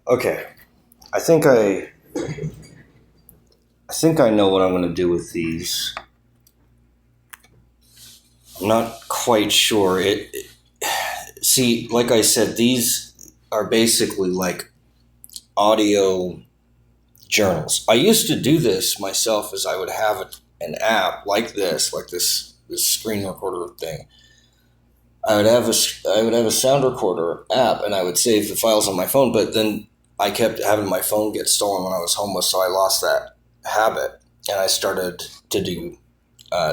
Okay. I think I I think I know what I'm going to do with these. I'm not quite sure. See, like I said, these are basically like audio journals. I used to do this myself as I would have an app like this screen recorder thing. I would have a sound recorder app, and I would save the files on my phone. But then I kept having my phone get stolen when I was homeless, so I lost that habit, and I started to do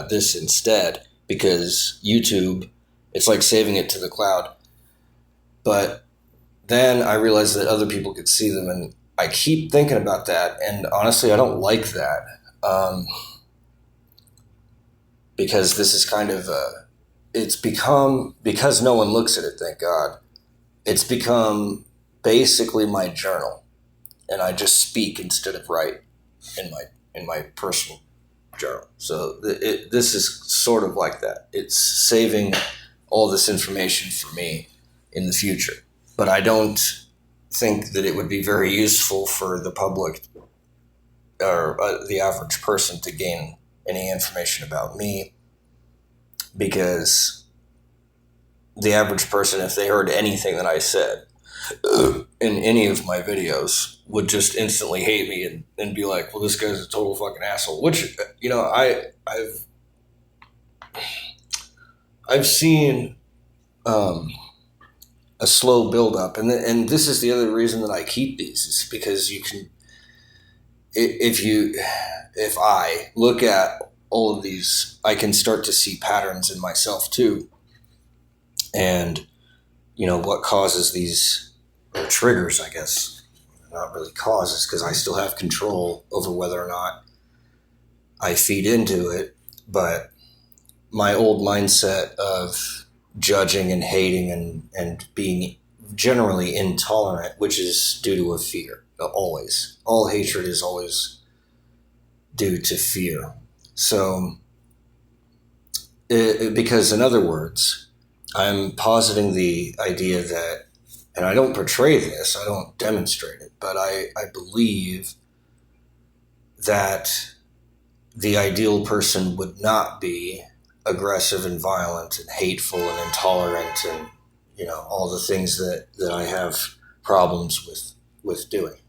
this instead because YouTube, it's like saving it to the cloud. But then I realized that other people could see them, and I keep thinking about that. And honestly, I don't like that because this is kind of it's become, because no one looks at it. Thank God, it's become basically my journal, and I just speak instead of write in my personal journal. So this is sort of like that. It's saving all this information for me in the future. But I don't think that it would be very useful for the public or the average person to gain any information about me, because the average person, if they heard anything that I said in any of my videos, would just instantly hate me and be like, well, this guy's a total fucking asshole. Which, I've seen a slow build up, and this is the other reason that I keep these, is because you can, if I look at all of these, I can start to see patterns in myself too, and what causes these, or triggers, I guess, not really causes, because I still have control over whether or not I feed into it, but my old mindset of judging and hating and being generally intolerant, which is due to a fear. Always. All hatred is always due to fear. So, because in other words, I'm positing the idea that, and I don't portray this, I don't demonstrate it, but I believe that the ideal person would not be aggressive and violent and hateful and intolerant and all the things that I have problems with doing.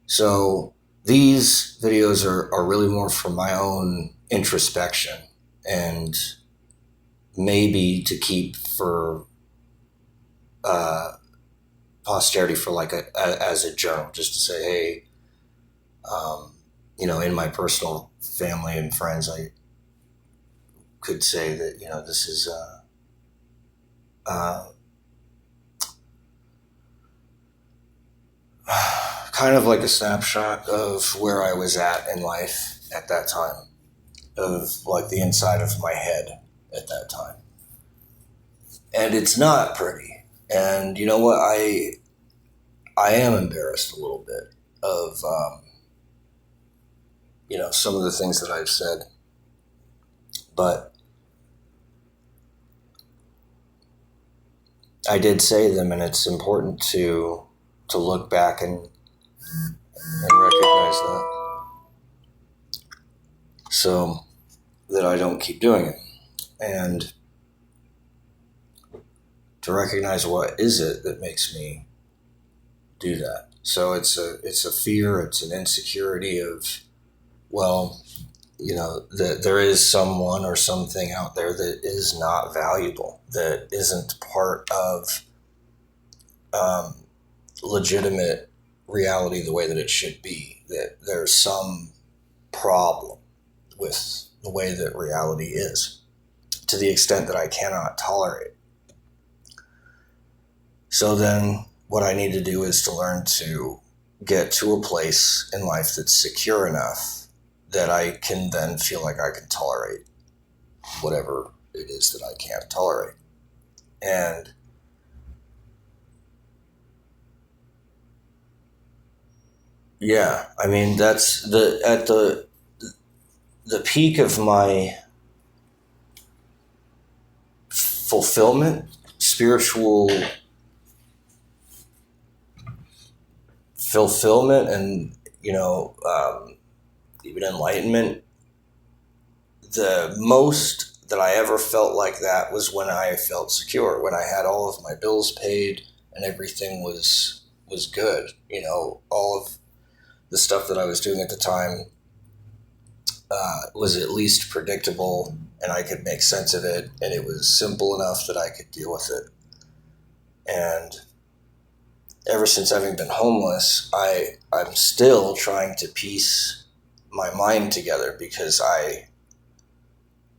So these videos are really more for my own introspection, and maybe to keep for posterity, for like as a journal, just to say, hey, in my personal family and friends, I could say that this is kind of like a snapshot of where I was at in life at that time, of like the inside of my head at that time. And it's not pretty. And you know what? I am embarrassed a little bit of some of the things that I've said, but I did say them, and it's important to look back and recognize that, so that I don't keep doing it, and to recognize what is it that makes me do that. So it's a fear, it's an insecurity of, well, that there is someone or something out there that is not valuable, that isn't part of legitimate reality the way that it should be, that there's some problem with the way that reality is, to the extent that I cannot tolerate. So then what I need to do is to learn to get to a place in life that's secure enough that I can then feel like I can tolerate whatever it is that I can't tolerate. And yeah, I mean, that's at the peak of my fulfillment, spiritual fulfillment and, even enlightenment, the most that I ever felt like that was when I felt secure, when I had all of my bills paid and everything was good. All of the stuff that I was doing at the time was at least predictable, and I could make sense of it, and it was simple enough that I could deal with it. And ever since having been homeless, I'm still trying to piece my mind together, because I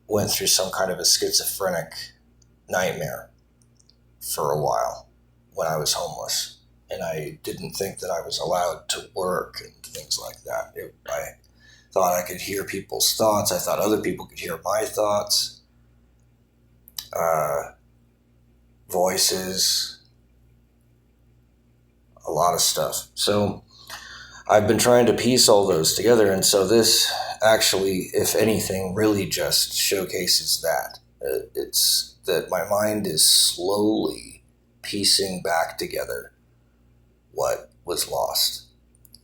went through some kind of a schizophrenic nightmare for a while when I was homeless, and I didn't think that I was allowed to work and things like that. I thought I could hear people's thoughts. I thought other people could hear my thoughts, voices, a lot of stuff. So I've been trying to piece all those together, and so this actually, if anything, really just showcases that. It's that my mind is slowly piecing back together what was lost.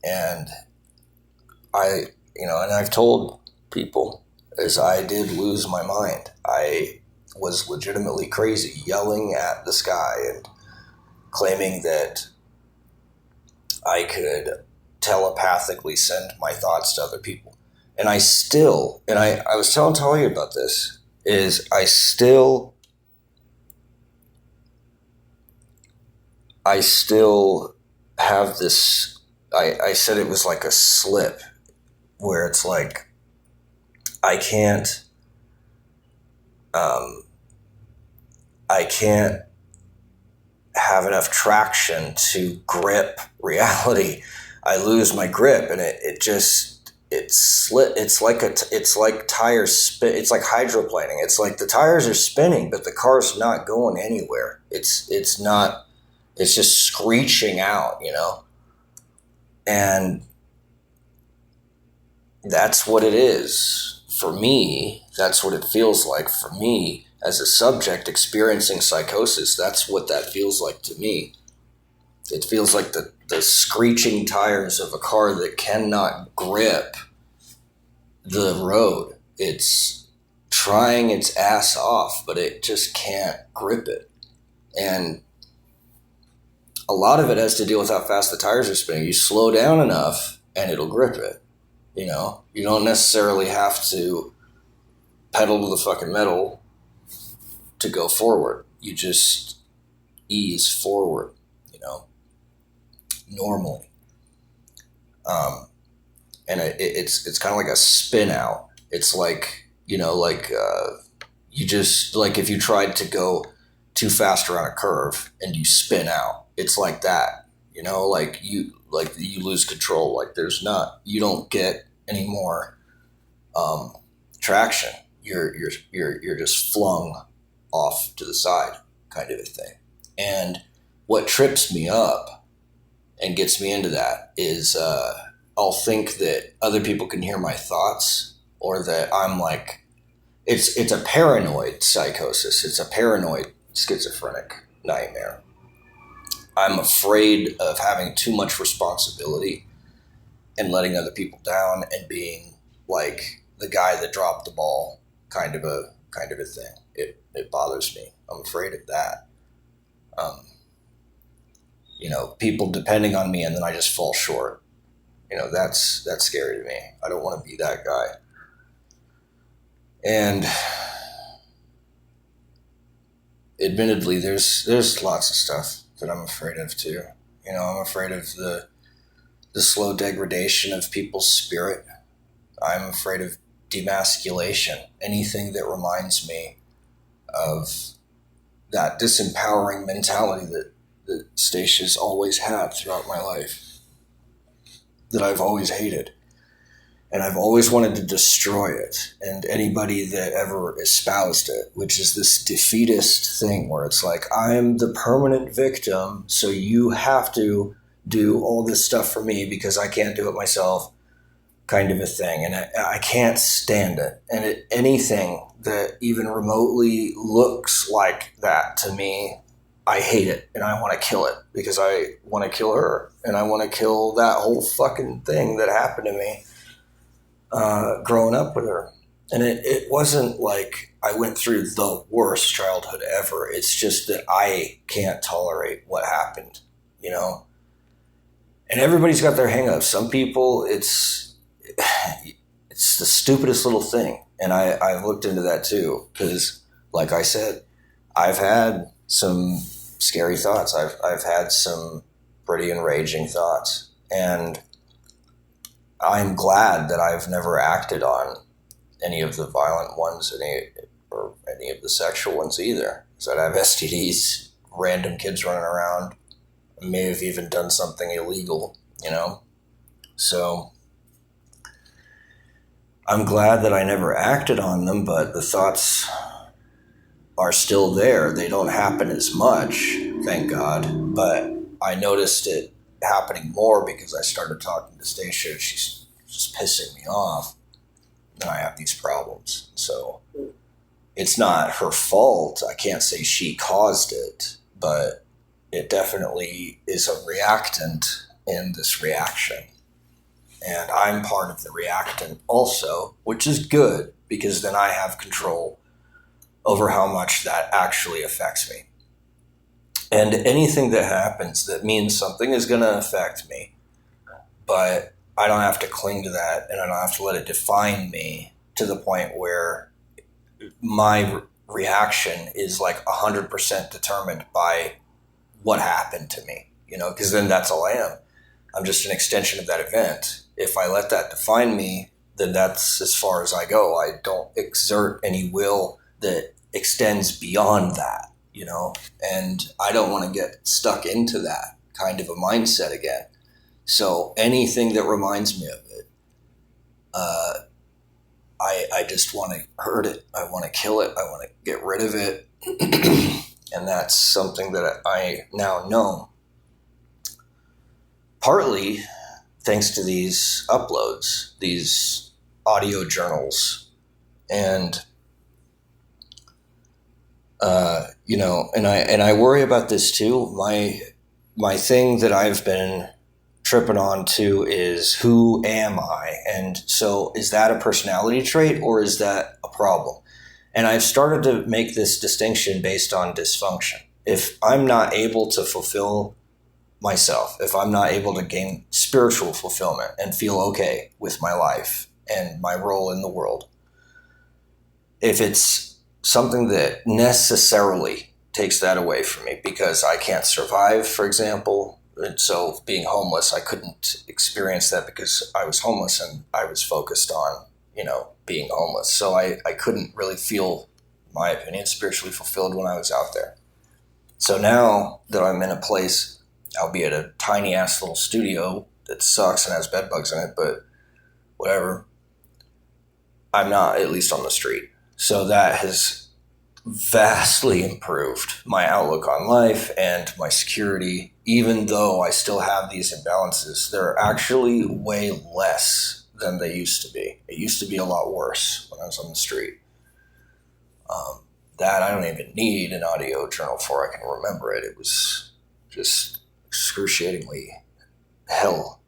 And and I've told people, as I did lose my mind, I was legitimately crazy, yelling at the sky and claiming that I could telepathically send my thoughts to other people. And I was telling Talia about this, I still have this, I said it was like a slip, where it's like, I can't have enough traction to grip reality. I lose my grip, and it's like tires spin. It's like hydroplaning. It's like the tires are spinning, but the car's not going anywhere. It's just screeching out, and that's what it is for me. That's what it feels like for me as a subject experiencing psychosis. That's what that feels like to me. It feels like the screeching tires of a car that cannot grip the road. It's trying its ass off, but it just can't grip it. And a lot of it has to deal with how fast the tires are spinning. You slow down enough and it'll grip it. You don't necessarily have to pedal to the fucking metal to go forward. You just ease forward, normally. And it's kind of like a spin out. It's like, you just, like if you tried to go too fast around a curve and you spin out, it's like that, you lose control. Like you don't get any more traction. You're just flung off to the side, kind of a thing. And what trips me up and gets me into that is I'll think that other people can hear my thoughts, or that I'm like, it's a paranoid psychosis. It's a paranoid schizophrenic nightmare. I'm afraid of having too much responsibility and letting other people down and being like the guy that dropped the ball, kind of a thing. It bothers me. I'm afraid of that. People depending on me and then I just fall short. That's scary to me. I don't want to be that guy. And admittedly, there's lots of stuff that I'm afraid of too. I'm afraid of the slow degradation of people's spirit. I'm afraid of demasculation. Anything that reminds me of that disempowering mentality that Stasia's always had throughout my life, that I've always hated. And I've always wanted to destroy it. And anybody that ever espoused it, which is this defeatist thing where it's like, I'm the permanent victim, so you have to do all this stuff for me because I can't do it myself, kind of a thing. And I can't stand it. And anything that even remotely looks like that to me, I hate it and I want to kill it because I want to kill her and I want to kill that whole fucking thing that happened to me growing up with her. And it wasn't like I went through the worst childhood ever. It's just that I can't tolerate what happened, you know? And everybody's got their hang-ups. Some people, it's the stupidest little thing. And I've looked into that too. Because, like I said, I've had some scary thoughts. I've had some pretty enraging thoughts. And I'm glad that I've never acted on any of the violent ones, or any of the sexual ones either. Because I'd have STDs, random kids running around. I may have even done something illegal, you know? So I'm glad that I never acted on them, but the thoughts are still there. They don't happen as much, thank God. But I noticed it happening more because I started talking to Stacia. She's just pissing me off. And I have these problems. So it's not her fault. I can't say she caused it, but it definitely is a reactant in this reaction. And I'm part of the reactant also, which is good because then I have control over how much that actually affects me. And anything that happens that means something is going to affect me, but I don't have to cling to that and I don't have to let it define me to the point where my reaction is like 100% determined by what happened to me, you know, because then that's all I am. I'm just an extension of that event. If I let that define me, then that's as far as I go. I don't exert any will that extends beyond that, you know, and I don't want to get stuck into that kind of a mindset again. So anything that reminds me of it, I just want to hurt it. I want to kill it. I want to get rid of it. And that's something that I now know. Partly thanks to these uploads, these audio journals. And, you know, and I worry about this too. My thing that I've been tripping on to is who am I? And so is that a personality trait or is that a problem? And I've started to make this distinction based on dysfunction. If I'm not able to fulfill myself, if I'm not able to gain spiritual fulfillment and feel okay with my life and my role in the world, if it's something that necessarily takes that away from me because I can't survive, for example, and so being homeless, I couldn't experience that because I was homeless and I was focused on, you know, being homeless. So I couldn't really feel, in my opinion, spiritually fulfilled when I was out there. So now that I'm in a place, albeit a tiny ass little studio that sucks and has bed bugs in it, but whatever, I'm not at least on the street. So that has vastly improved my outlook on life and my security. Even though I still have these imbalances, they're actually way less than they used to be. It used to be a lot worse when I was on the street. That I don't even need an audio journal for. I can remember it. It was just excruciatingly hell.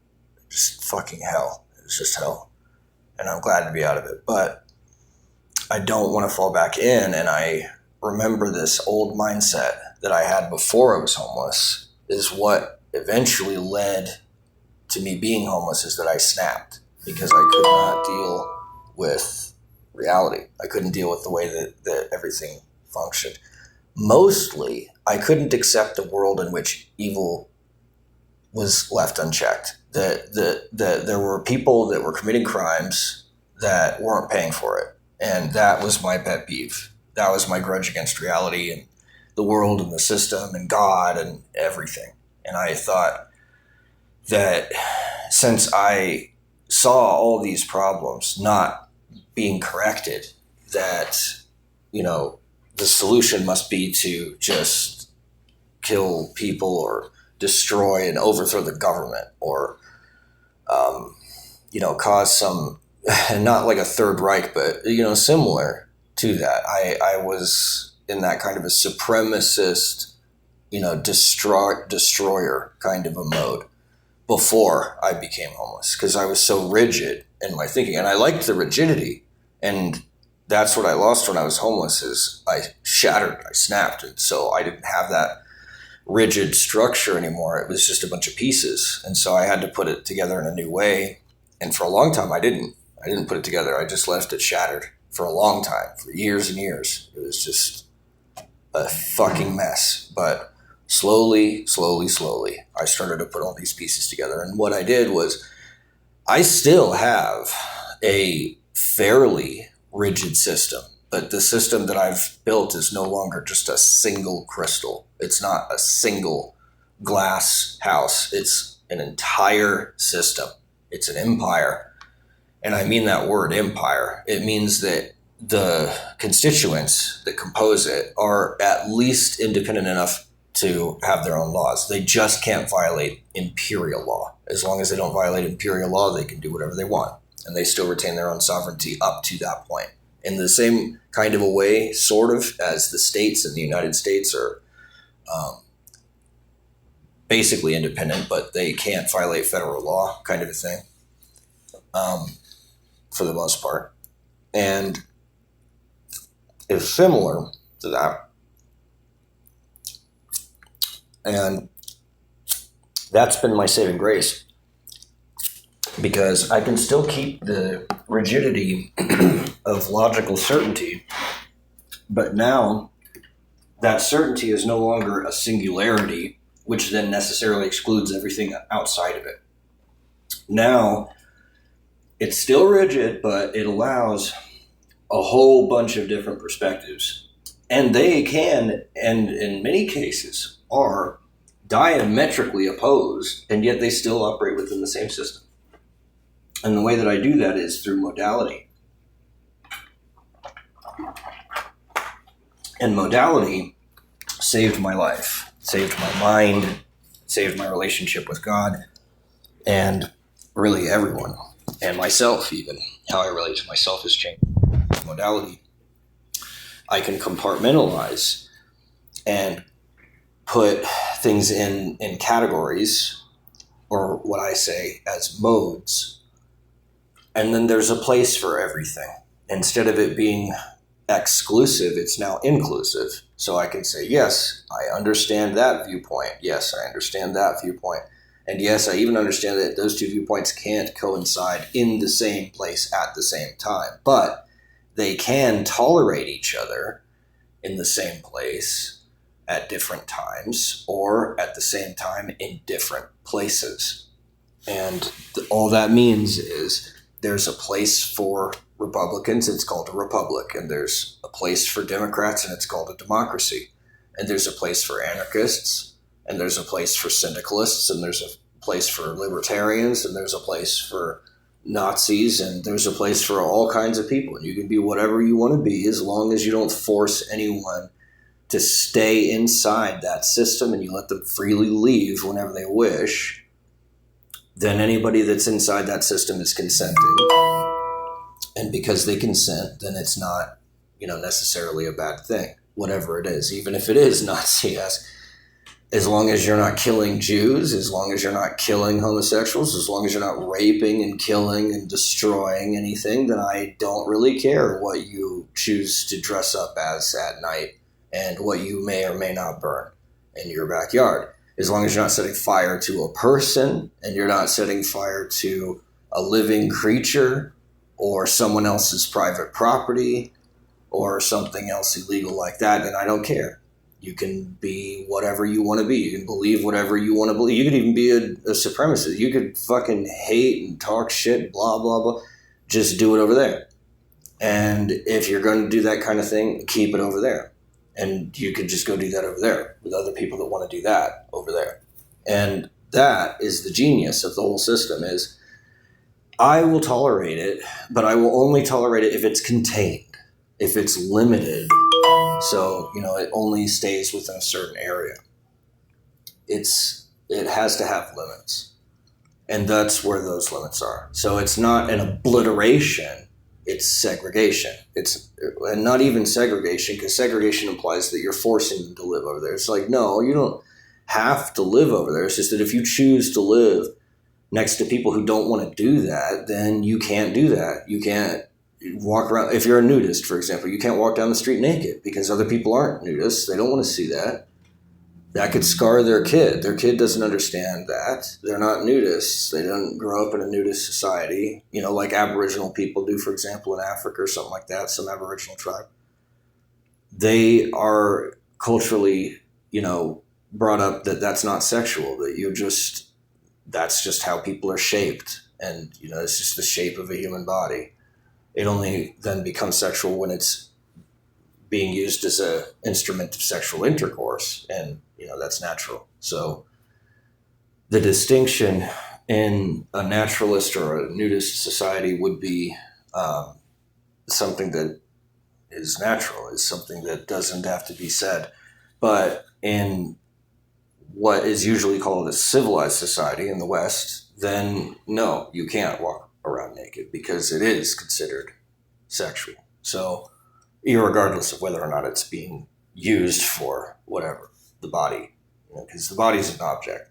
Just fucking hell. It was just hell. And I'm glad to be out of it. But I don't want to fall back in. And I remember this old mindset that I had before I was homeless is what eventually led to me being homeless, is that I snapped because I could not deal with reality. I couldn't deal with the way that everything functioned. Mostly, I couldn't accept a world in which evil was left unchecked. That there were people that were committing crimes that weren't paying for it. And that was my pet peeve. That was my grudge against reality and the world and the system and God and everything. And I thought that since I saw all these problems not being corrected, that, you know, the solution must be to just kill people or destroy and overthrow the government or, you know, cause some, not like a Third Reich, but, you know, similar to that. I was in that kind of a supremacist destroyer kind of a mode before I became homeless, because I was so rigid in my thinking, and I liked the rigidity, and that's what I lost when I was homeless. Is I snapped, and so I didn't have that rigid structure anymore. It was just a bunch of pieces, and so I had to put it together in a new way. And for a long time, I didn't put it together. I just left it shattered for a long time, for years and years. It was just a fucking mess. But slowly, I started to put all these pieces together. And what I did was, I still have a fairly rigid system, but the system that I've built is no longer just a single crystal. It's not a single glass house. It's an entire system. It's an empire. And I mean that word empire. It means that the constituents that compose it are at least independent enough to have their own laws. They just can't violate imperial law. As long as they don't violate imperial law, they can do whatever they want. And they still retain their own sovereignty up to that point. In the same kind of a way, sort of, as the states in the United States are basically independent, but they can't violate federal law, kind of a thing, for the most part. And it's similar to that. And that's been my saving grace, because I can still keep the rigidity of logical certainty, but now that certainty is no longer a singularity, which then necessarily excludes everything outside of it. Now, it's still rigid, but it allows a whole bunch of different perspectives. And they can, and in many cases, are diametrically opposed, and yet they still operate within the same system. And the way that I do that is through modality. And modality saved my life, saved my mind, saved my relationship with God, and really everyone, and myself even. How I relate to myself has changed. Modality, I can compartmentalize and put things in categories, or what I say as modes. And then there's a place for everything. Instead of it being exclusive, it's now inclusive. So I can say, yes, I understand that viewpoint. Yes, I understand that viewpoint. And yes, I even understand that those two viewpoints can't coincide in the same place at the same time. But they can tolerate each other in the same place at different times, or at the same time in different places. And all that means is there's a place for Republicans, it's called a republic. And there's a place for Democrats, and it's called a democracy. And there's a place for anarchists, and there's a place for syndicalists, and there's a place for libertarians, and there's a place for Nazis, and there's a place for all kinds of people. And you can be whatever you want to be, as long as you don't force anyone to stay inside that system and you let them freely leave whenever they wish. Then anybody that's inside that system is consenting. And because they consent, then it's not, necessarily a bad thing, whatever it is. Even if it is Nazi, as long as you're not killing Jews, as long as you're not killing homosexuals, as long as you're not raping and killing and destroying anything, then I don't really care what you choose to dress up as at night and what you may or may not burn in your backyard. As long as you're not setting fire to a person, and you're not setting fire to a living creature or someone else's private property or something else illegal like that, then I don't care. You can be whatever you want to be. You can believe whatever you want to believe. You could even be a supremacist. You could fucking hate and talk shit, blah, blah, blah. Just do it over there. And if you're going to do that kind of thing, keep it over there. And you could just go do that over there with other people that want to do that over there. And that is the genius of the whole system, is I will tolerate it, but I will only tolerate it if it's contained, if it's limited. So, it only stays within a certain area. It has to have limits. And that's where those limits are. So it's not an obliteration it's segregation. And not even segregation, because segregation implies that you're forcing them to live over there. It's like, no, you don't have to live over there. It's just that if you choose to live next to people who don't want to do that, then you can't do that. You can't walk around. If you're a nudist, for example, you can't walk down the street naked because other people aren't nudists. They don't want to see that. That could scar their kid. Their kid doesn't understand that. They're not nudists. They don't grow up in a nudist society, like Aboriginal people do, for example, in Africa or something like that, some Aboriginal tribe. They are culturally, brought up that that's not sexual, that that's just how people are shaped. And, it's just the shape of a human body. It only then becomes sexual when it's being used as an instrument of sexual intercourse, and that's natural. So the distinction in a naturalist or a nudist society would be something that is natural, is something that doesn't have to be said. But in what is usually called a civilized society in the West, then no, you can't walk around naked because it is considered sexual. So irregardless of whether or not it's being used for whatever, the body, because the body's an object.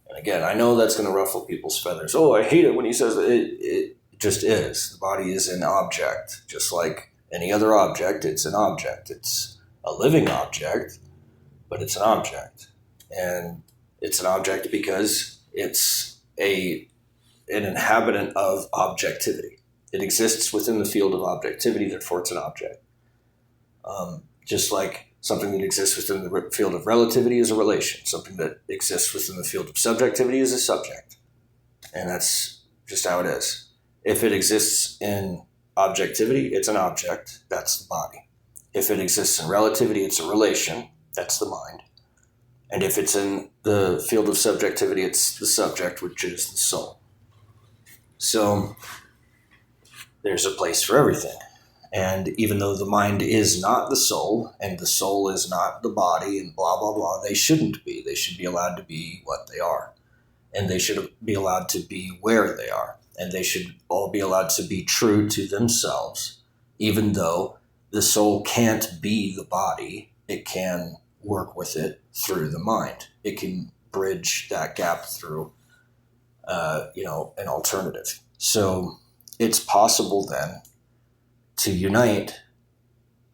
And again, I know that's going to ruffle people's feathers. Oh, I hate it when he says that. It just is. The body is an object, just like any other object. It's an object. It's a living object, but it's an object. And it's an object because it's an inhabitant of objectivity. It exists within the field of objectivity, therefore it's an object. Just like something that exists within the field of relativity is a relation. Something that exists within the field of subjectivity is a subject. And that's just how it is. If it exists in objectivity, it's an object. That's the body. If it exists in relativity, it's a relation. That's the mind. And if it's in the field of subjectivity, it's the subject, which is the soul. So there's a place for everything. And even though the mind is not the soul, and the soul is not the body, and blah, blah, blah, they shouldn't be. They should be allowed to be what they are. And they should be allowed to be where they are. And they should all be allowed to be true to themselves, even though the soul can't be the body. It can work with it through the mind. It can bridge that gap through, an alternative. So it's possible then to unite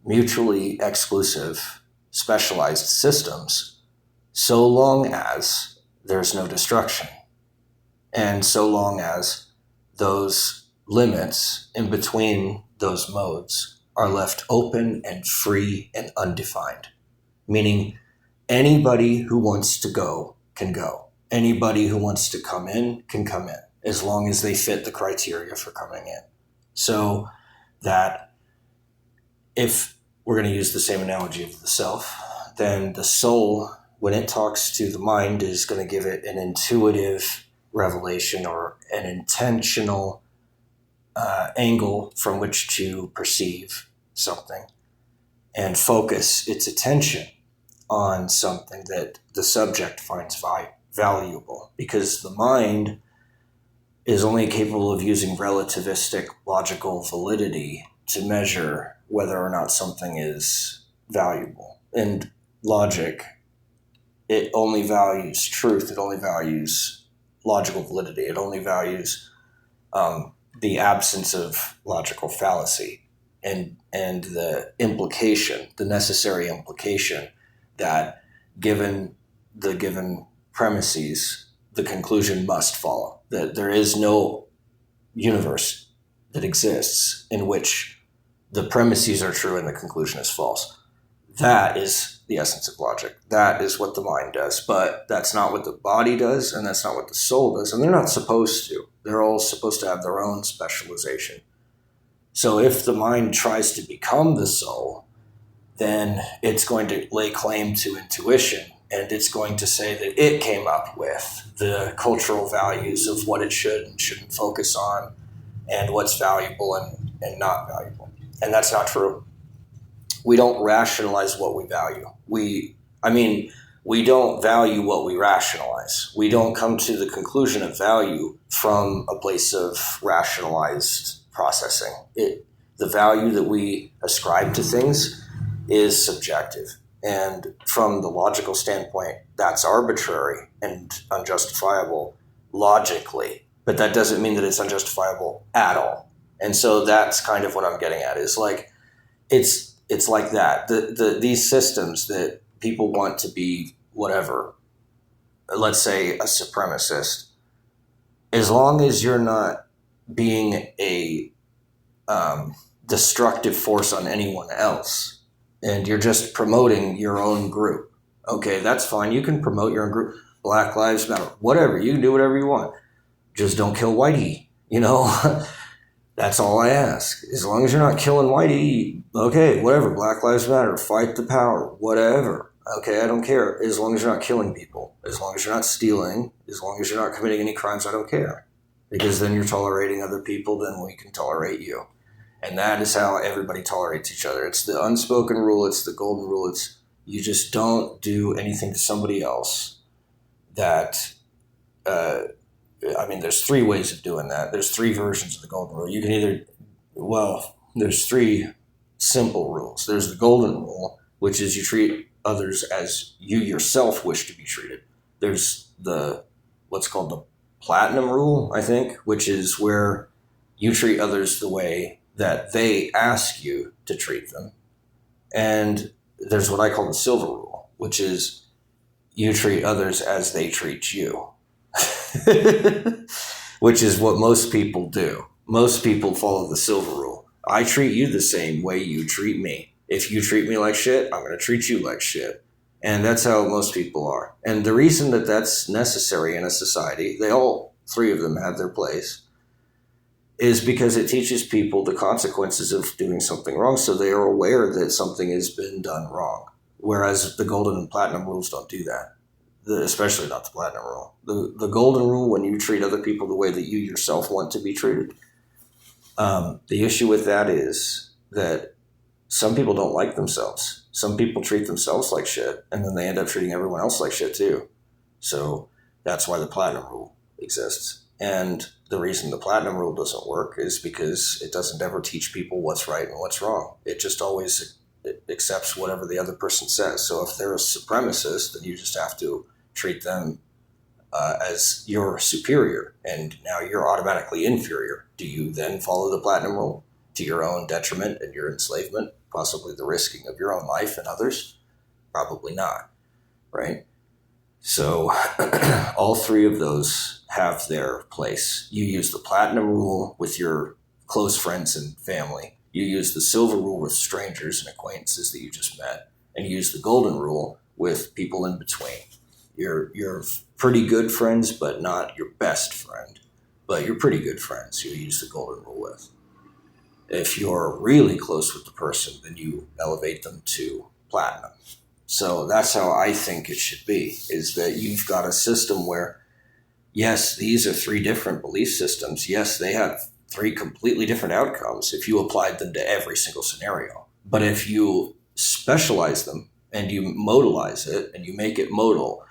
mutually exclusive, specialized systems so long as there's no destruction, and so long as those limits in between those modes are left open and free and undefined, meaning anybody who wants to go can go. Anybody who wants to come in can come in, as long as they fit the criteria for coming in. So that if we're going to use the same analogy of the self, then the soul, when it talks to the mind, is going to give it an intuitive revelation or an intentional angle from which to perceive something and focus its attention on something that the subject finds valuable, because the mind is only capable of using relativistic logical validity to measure whether or not something is valuable. And logic, it only values truth. It only values logical validity. It only values the absence of logical fallacy and the implication, the necessary implication that given the given premises, the conclusion must follow. That there is no universe that exists in which the premises are true and the conclusion is false. That is the essence of logic. That is what the mind does. But that's not what the body does, and that's not what the soul does. And they're not supposed to. They're all supposed to have their own specialization. So if the mind tries to become the soul, then it's going to lay claim to intuition, and it's going to say that it came up with the cultural values of what it should and shouldn't focus on, and what's valuable and not valuable. And that's not true. We don't rationalize what we value. We don't value what we rationalize. We don't come to the conclusion of value from a place of rationalized processing. the value that we ascribe to things is subjective. And from the logical standpoint, that's arbitrary and unjustifiable logically. But that doesn't mean that it's unjustifiable at all. And so that's kind of what I'm getting at, is like, it's like that. These systems that people want to be whatever, let's say a supremacist, as long as you're not being a destructive force on anyone else and you're just promoting your own group, okay, that's fine. You can promote your own group. Black Lives Matter, whatever. You can do whatever you want. Just don't kill Whitey, you know? That's all I ask. As long as you're not killing Whitey, okay, whatever. Black Lives Matter, fight the power, whatever. Okay, I don't care. As long as you're not killing people, as long as you're not stealing, as long as you're not committing any crimes, I don't care. Because then you're tolerating other people, then we can tolerate you. And that is how everybody tolerates each other. It's the unspoken rule, it's the golden rule. It's you just don't do anything to somebody else that, there's three ways of doing that. There's three versions of the golden rule. You can there's three simple rules. There's the golden rule, which is you treat others as you yourself wish to be treated. There's what's called the platinum rule, I think, which is where you treat others the way that they ask you to treat them. And there's what I call the silver rule, which is you treat others as they treat you, which is what most people do. Most people follow the silver rule. I treat you the same way you treat me. If you treat me like shit, I'm going to treat you like shit. And that's how most people are. And the reason that that's necessary in a society, all three of them have their place, is because it teaches people the consequences of doing something wrong, so they are aware that something has been done wrong. Whereas the golden and platinum rules don't do that, especially not the platinum rule. The golden rule, when you treat other people the way that you yourself want to be treated, the issue with that is that some people don't like themselves. Some people treat themselves like shit, and then they end up treating everyone else like shit too. So that's why the platinum rule exists. And the reason the platinum rule doesn't work is because it doesn't ever teach people what's right and what's wrong. It just always accepts whatever the other person says. So if they're a supremacist, then you just have to treat them as your superior, and now you're automatically inferior. Do you then follow the platinum rule to your own detriment and your enslavement, possibly the risking of your own life and others? Probably not, right? So all three of those have their place. You use the platinum rule with your close friends and family. You use the silver rule with strangers and acquaintances that you just met. And you use the golden rule with people in between. You're pretty good friends, but not your best friend. But you're pretty good friends you use the golden rule with. If you're really close with the person, then you elevate them to platinum. So that's how I think it should be, is that you've got a system where, yes, these are three different belief systems. Yes, they have three completely different outcomes if you applied them to every single scenario. But if you specialize them and you modalize it and you make it modal,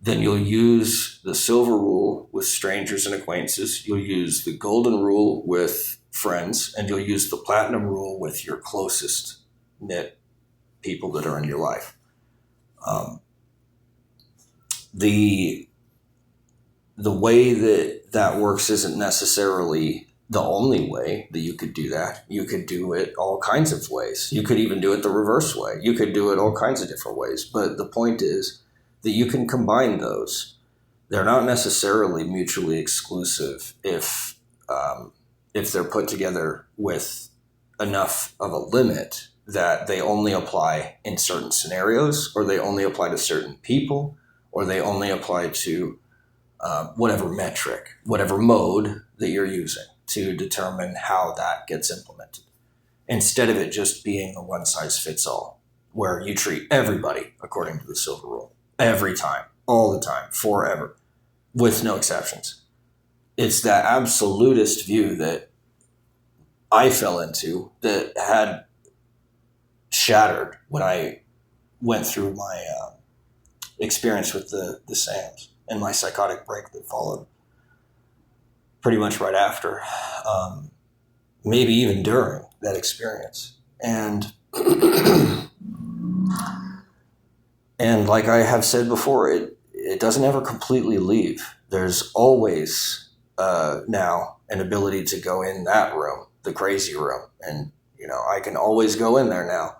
then you'll use the silver rule with strangers and acquaintances. You'll use the golden rule with friends, and you'll use the platinum rule with your closest knit people that are in your life. The way that works isn't necessarily the only way that you could do that. You could do it all kinds of ways. You could even do it the reverse way. You could do it all kinds of different ways. But the point is that you can combine those. They're not necessarily mutually exclusive if they're put together with enough of a limit that they only apply in certain scenarios, or they only apply to certain people, or they only apply to whatever metric, whatever mode that you're using to determine how that gets implemented. Instead of it just being a one-size-fits-all, where you treat everybody according to the silver rule, every time, all the time, forever, with no exceptions. It's that absolutist view that I fell into that had shattered when I went through my experience with the SAMs and my psychotic break that followed pretty much right after, maybe even during. that experience. And and like I have said before, it doesn't ever completely leave. There's always now an ability to go in that room, the crazy room, and I can always go in there now.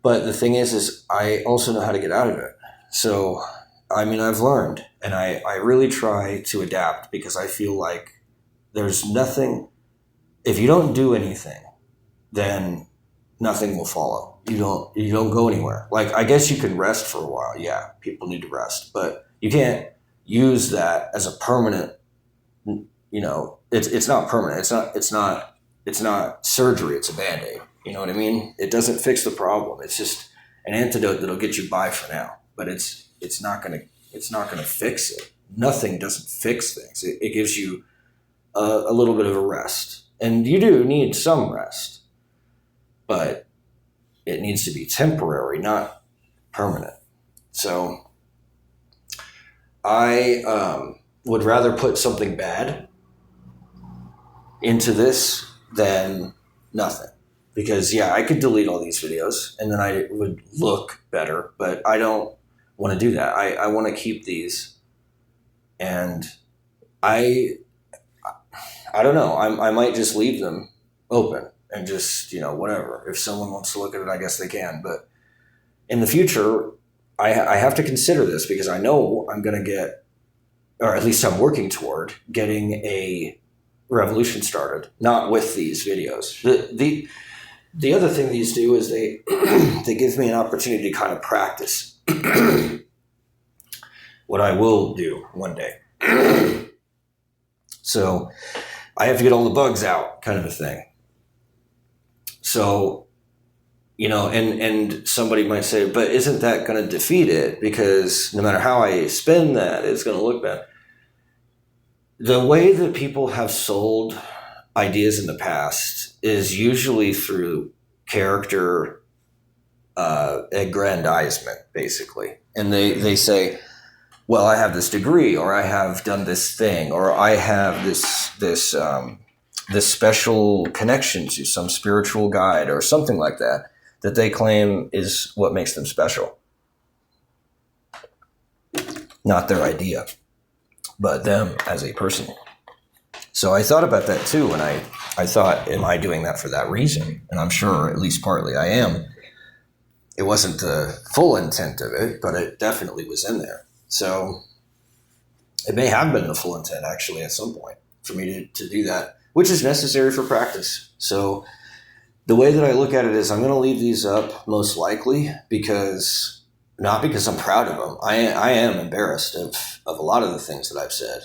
But the thing is I also know how to get out of it. So I've learned, and I really try to adapt, because I feel like there's nothing. If you don't do anything, then nothing will follow. You don't go anywhere. Like, I guess you can rest for a while. Yeah, people need to rest, but you can't use that as a permanent. It's not permanent. It's not surgery. It's a Band-Aid. You know what I mean? It doesn't fix the problem. It's just an antidote that'll get you by for now. But it's not gonna fix it. Nothing doesn't fix things. It gives you a little bit of a rest, and you do need some rest, but it needs to be temporary, not permanent. So I would rather put something bad into this than nothing. Because, yeah, I could delete all these videos and then I would look better, but I don't want to do that. I want to keep these, and I don't know. I might just leave them open and just, whatever. If someone wants to look at it, I guess they can. But in the future, I have to consider this, because I know I'm going to get, or at least I'm working toward getting a revolution started, not with these videos. The other thing these do is they they give me an opportunity to kind of practice what I will do one day. So I have to get all the bugs out, kind of a thing. So, and somebody might say, but isn't that going to defeat it? Because no matter how I spin that, it's going to look bad. The way that people have sold ideas in the past is usually through character aggrandizement, basically. And they say, well, I have this degree, or I have done this thing, or I have this special connection to some spiritual guide or something like that they claim is what makes them special. Not their idea, but them as a person. So I thought about that too, and I thought, am I doing that for that reason? And I'm sure at least partly I am. It wasn't the full intent of it, but it definitely was in there. So it may have been the full intent, actually, at some point for me to do that, which is necessary for practice. So the way that I look at it is, I'm going to leave these up most likely, not because I'm proud of them. I am embarrassed of a lot of the things that I've said.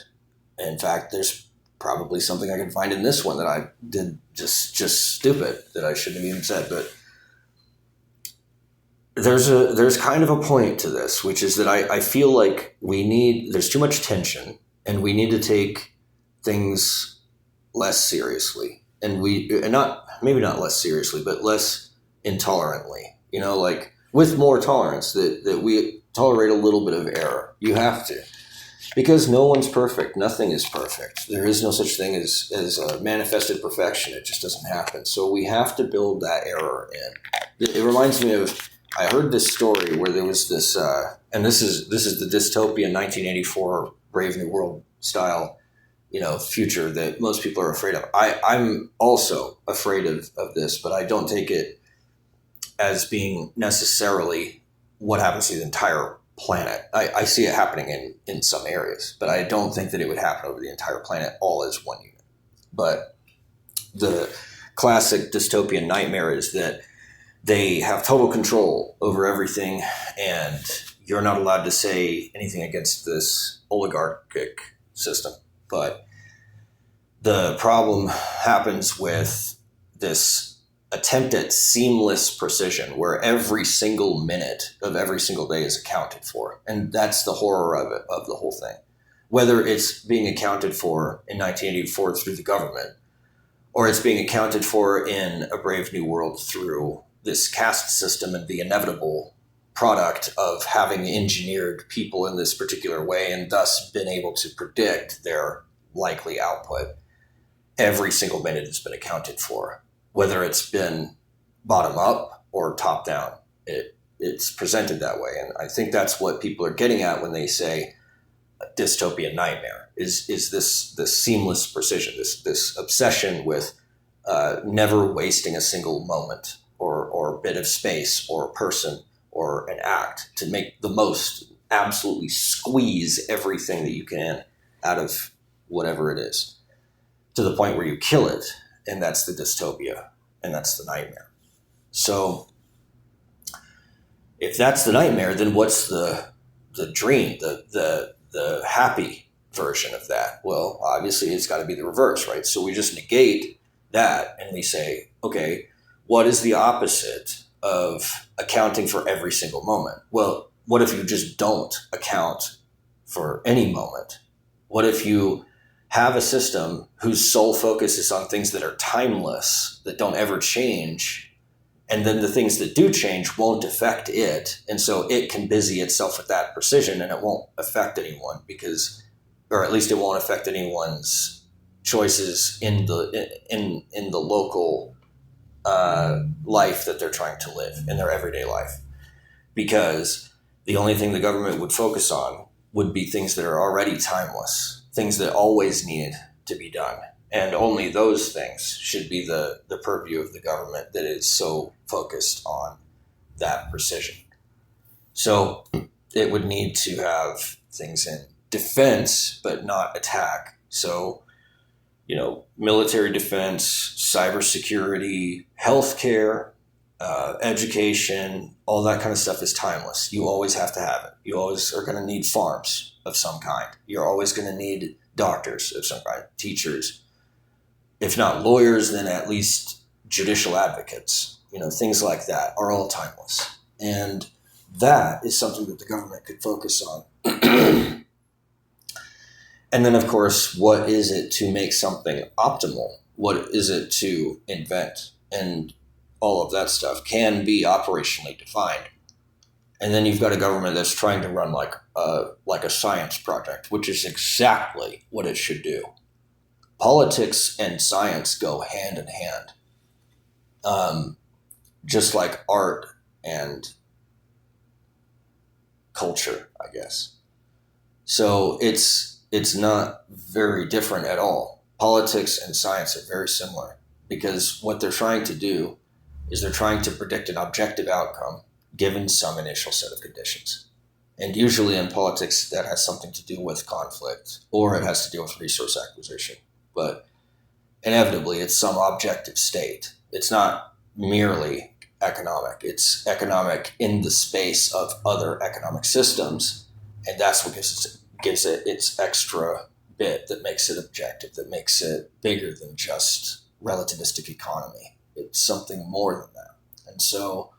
In fact, there's probably something I can find in this one that I did just stupid that I shouldn't have even said. But there's kind of a point to this, which is that I feel like there's too much tension, and we need to take things less seriously, maybe not less seriously, but less intolerantly, like with more tolerance, that we tolerate a little bit of error. You have to, because no one's perfect. Nothing is perfect. There is no such thing as manifested perfection. It just doesn't happen. So we have to build that error in. It reminds me of, I heard this story where there was this, and this is the dystopian 1984 Brave New World style, future that most people are afraid of. I'm also afraid of this, but I don't take it as being necessarily what happens to the entire planet. I see it happening in some areas, but I don't think that it would happen over the entire planet all as one unit. But the classic dystopian nightmare is that they have total control over everything, and you're not allowed to say anything against this oligarchic system. But the problem happens with this attempt at seamless precision, where every single minute of every single day is accounted for. And that's the horror of the whole thing. Whether it's being accounted for in 1984 through the government, or it's being accounted for in A Brave New World through this caste system and the inevitable product of having engineered people in this particular way, and thus been able to predict their likely output. Every single minute has been accounted for. whether it's been bottom up or top down. It's presented that way, and I think that's what people are getting at when they say a dystopian nightmare. Is this seamless precision, this obsession with never wasting a single moment or bit of space or person or an act to make the most, absolutely squeeze everything that you can out of whatever it is, to the point where you kill it, and that's the dystopia, and that's the nightmare. So if that's the nightmare, then what's the dream, the happy version of that? Well, obviously it's got to be the reverse, right? So we just negate that and we say, okay, what is the opposite of accounting for every single moment? Well, what if you just don't account for any moment? What if you have a system whose sole focus is on things that are timeless, that don't ever change, and then the things that do change won't affect it, and so it can busy itself with that precision, and it won't affect anyone because, or at least it won't affect anyone's choices in the local life that they're trying to live in their everyday life, because the only thing the government would focus on would be things that are already timeless, things that always need to be done. And only those things should be the purview of the government that is so focused on that precision. So it would need to have things in defense, but not attack. So, military defense, cybersecurity, healthcare, education, all that kind of stuff is timeless. You always have to have it. You always are going to need farms of some kind. You're always going to need doctors of some kind, teachers. If not lawyers, then at least judicial advocates. Things like that are all timeless. And that is something that the government could focus on. And then, of course, what is it to make something optimal? What is it to invent? And all of that stuff can be operationally defined. And then you've got a government that's trying to run like a science project, which is exactly what it should do. Politics and science go hand in hand, just like art and culture, I guess. So it's not very different at all. Politics and science are very similar because what they're trying to do is they're trying to predict an objective outcome given some initial set of conditions. And usually in politics, that has something to do with conflict, or it has to do with resource acquisition. But inevitably, it's some objective state. It's not merely economic. It's economic in the space of other economic systems. And that's what gives it its extra bit that makes it objective, that makes it bigger than just relativistic economy. It's something more than that. And so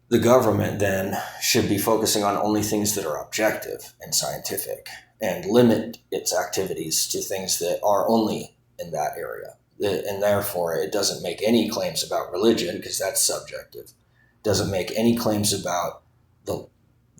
the government then should be focusing on only things that are objective and scientific, and limit its activities to things that are only in that area. And therefore, it doesn't make any claims about religion because that's subjective. Doesn't make any claims about the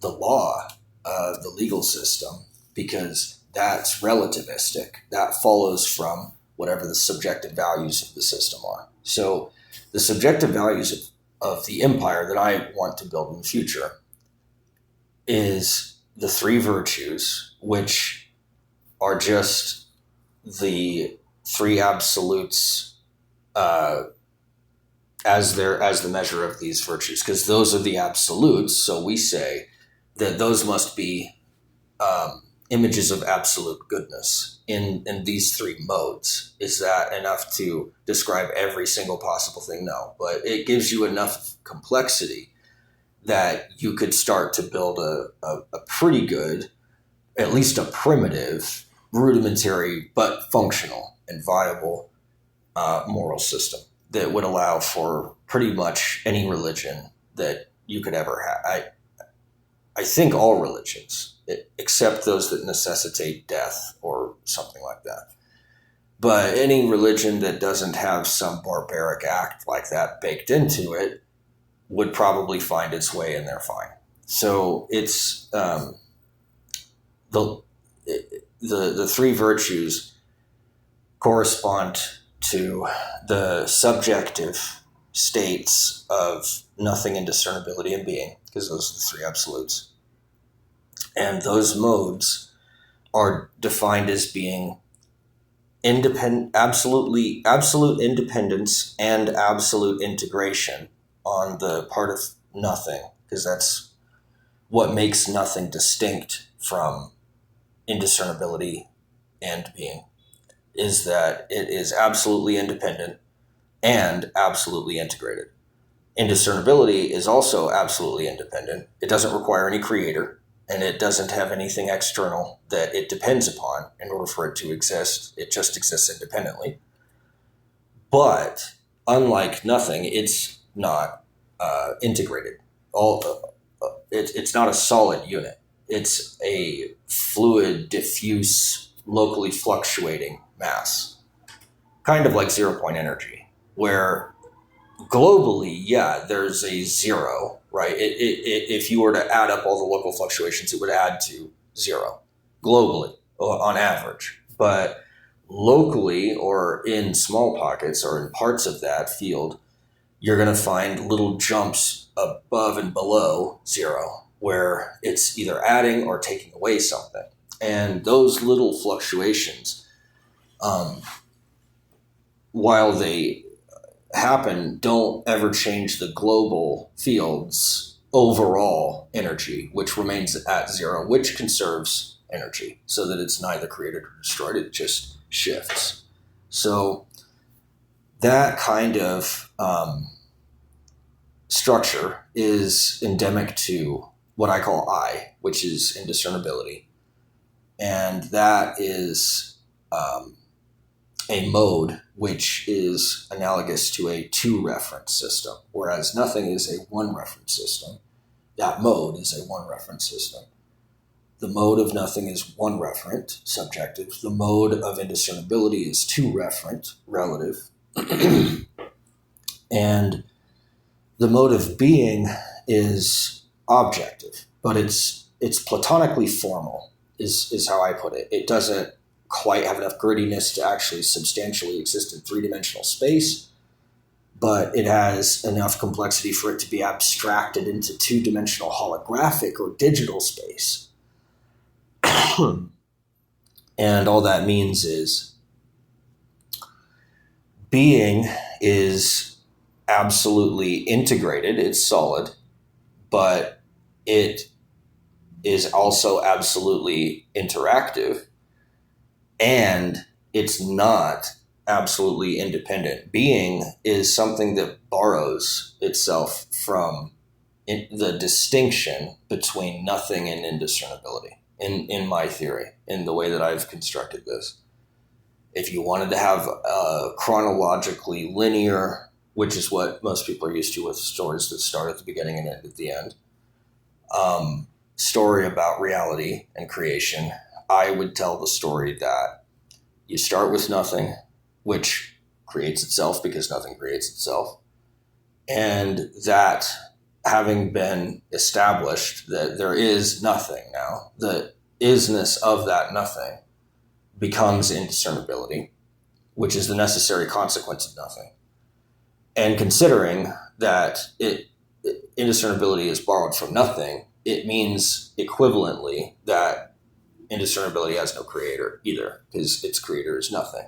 law, the legal system, because that's relativistic. That follows from whatever the subjective values of the system are. So the subjective values of the empire that I want to build in the future is the three virtues, which are just the three absolutes as the measure of these virtues, because those are the absolutes. So we say that those must be images of absolute goodness in these three modes. Is that enough to describe every single possible thing? No, but it gives you enough complexity that you could start to build a pretty good, at least a primitive, rudimentary, but functional and viable moral system that would allow for pretty much any religion that you could ever have. I think all religions, except those that necessitate death or something like that. But any religion that doesn't have some barbaric act like that baked into it would probably find its way in there fine. So it's the three virtues correspond to the subjective states of nothing, indiscernibility, and being, because those are the three absolutes. And those modes are defined as being absolute independence and absolute integration on the part of nothing, because that's what makes nothing distinct from indiscernibility and being, is that it is absolutely independent and absolutely integrated. Indiscernibility is also absolutely independent. It doesn't require any creator, and it doesn't have anything external that it depends upon in order for it to exist. It just exists independently. But unlike nothing, it's not integrated. It's not a solid unit. It's a fluid, diffuse, locally fluctuating mass, kind of like zero-point energy, where globally, yeah, there's a zero, right? If you were to add up all the local fluctuations, it would add to zero globally on average. But locally, or in small pockets or in parts of that field, you're going to find little jumps above and below zero, where it's either adding or taking away something. And those little fluctuations, while they happen, don't ever change the global field's overall energy, which remains at zero, which conserves energy so that it's neither created or destroyed. It just shifts. So that kind of structure is endemic to what I call I, which is indiscernibility. And that is a mode which is analogous to a two-reference system, whereas nothing is a one-reference system. That mode is a one-reference system. The mode of nothing is one-referent, subjective. The mode of indiscernibility is two-referent, relative. And the mode of being is objective, but it's platonically formal, is how I put it. It doesn't quite have enough grittiness to actually substantially exist in three-dimensional space, but it has enough complexity for it to be abstracted into two-dimensional holographic or digital space. And all that means is being is absolutely integrated, it's solid, but it is also absolutely interactive, and it's not absolutely independent. Being is something that borrows itself from the distinction between nothing and indiscernibility, in my theory, in the way that I've constructed this. If you wanted to have a chronologically linear, which is what most people are used to with stories that start at the beginning and end at the end, story about reality and creation, I would tell the story that you start with nothing, which creates itself because nothing creates itself. And that having been established that there is nothing now, the isness of that nothing becomes indiscernibility, which is the necessary consequence of nothing. And considering that indiscernibility is borrowed from nothing, it means equivalently that indiscernibility has no creator either, because its creator is nothing.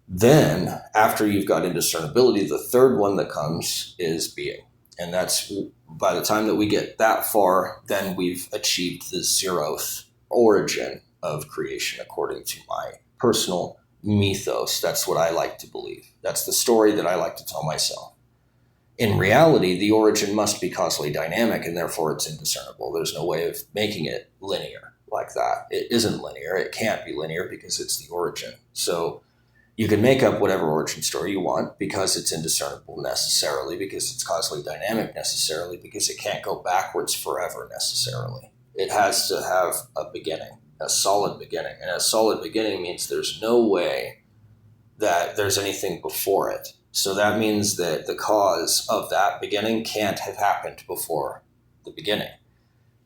Then, after you've got indiscernibility, the third one that comes is being. And that's, by the time that we get that far, then we've achieved the zeroth origin of creation, according to my personal mythos. That's what I like to believe. That's the story that I like to tell myself. In reality, the origin must be causally dynamic, and therefore it's indiscernible. There's no way of making it linear like that. It isn't linear. It can't be linear because it's the origin. So you can make up whatever origin story you want because it's indiscernible necessarily, because it's causally dynamic necessarily, because it can't go backwards forever necessarily. It has to have a beginning, a solid beginning. And a solid beginning means there's no way that there's anything before it. So that means that the cause of that beginning can't have happened before the beginning,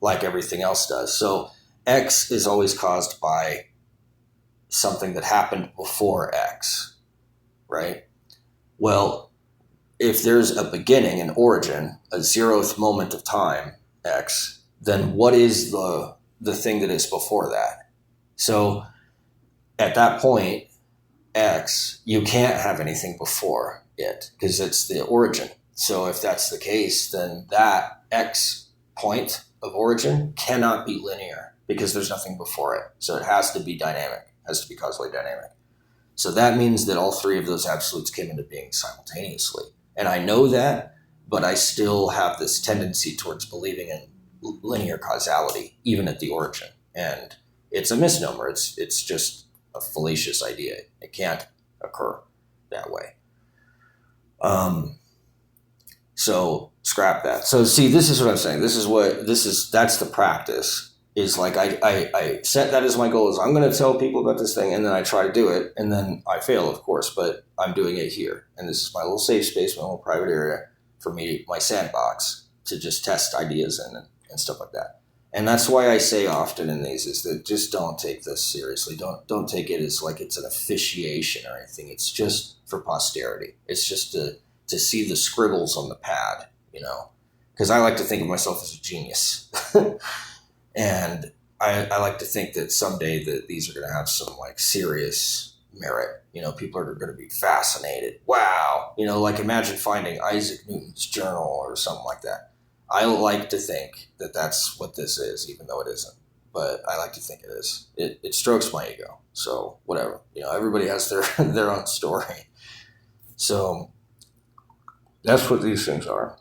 like everything else does. So X is always caused by something that happened before X. right? Well, if there's a beginning, an origin, a zeroth moment of time, X, then what is the thing that is before that? So at that point, X, you can't have anything before it because it's the origin. So if that's the case, then that X point of origin cannot be linear because there's nothing before it. So it has to be dynamic, has to be causally dynamic. So that means that all three of those absolutes came into being simultaneously. And I know that, but I still have this tendency towards believing in linear causality, even at the origin. And it's a misnomer. It's just a fallacious idea. It can't occur that way. So scrap that. So see, this is what I'm saying. That's the practice. Is like I set that as my goal. Is I'm going to tell people about this thing, and then I try to do it, and then I fail, of course. But I'm doing it here, and this is my little safe space, my little private area for me, my sandbox to just test ideas and stuff like that. And that's why I say often in these is that just don't take this seriously. Don't take it as like it's an officiation or anything. It's just for posterity. It's just to see the scribbles on the pad, because I like to think of myself as a genius. And I like to think that someday that these are going to have some like serious merit. People are going to be fascinated. Wow. Like imagine finding Isaac Newton's journal or something like that. I like to think that that's what this is, even though it isn't. But I like to think it is. It strokes my ego. So whatever. Everybody has their own story. So that's what these things are.